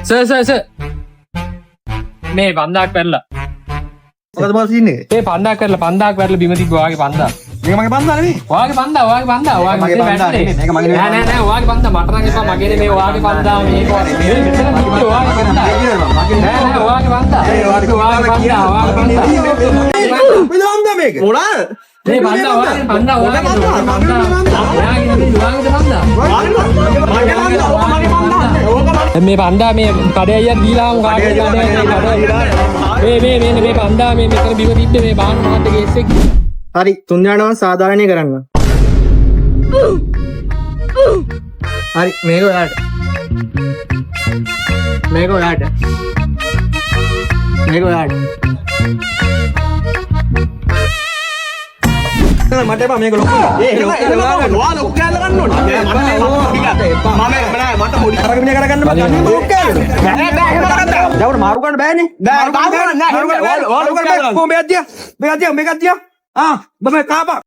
Sir මේ 5000ක් පැරලා. මොකද මාල් scene එක? ඒ 5000ක් පැරලා බිම තිබ්බ ඔයාගේ 5000. මේක මගේ බන්දා නෙමෙයි. ඔයාගේ 5000 ඔයාගේ මගේ බන්දා නෙමෙයි. මේක මගේ නෙමෙයි. නෑ ඔයාගේ 5000 මට නම් එපා මගේ නෙමෙයි ඔයාගේ 5000 මේක මේ මෙතන තිබ්බ ඔයාගේ 5000. නෑ ඔයාගේ 5000. විලවන්ද මේක? මොලා? මේ 5000 ඔයාගේ 5000 ඔයාගේ 5000 මේ 5000 මේ කඩේ අයියා දීලා ආමු කාගේ කඩේ මේ 5000 මේ මෙතන බිම තිබ්බේ මේ බාහන මහත් කේස් එක. හරි 3 දෙනාම සාධාරණය කරන්න. හරි මේක ඔයාලට. මේක ඔයාලට. මේක ඔයාලට. මට එපා මේක ලොකු. ඒ ලොකු කෑල්ල ගන්න ඕනේ. මට පොඩි කරගෙන කරගන්න බෑ. ලොකු කෑල්ල. බෑ ජවුර මාරු ගන්න බෑනේ. මාරු ගන්න නෑ. ඔයාලා මේක දියා. මේක දියා. ආ බම කාපා.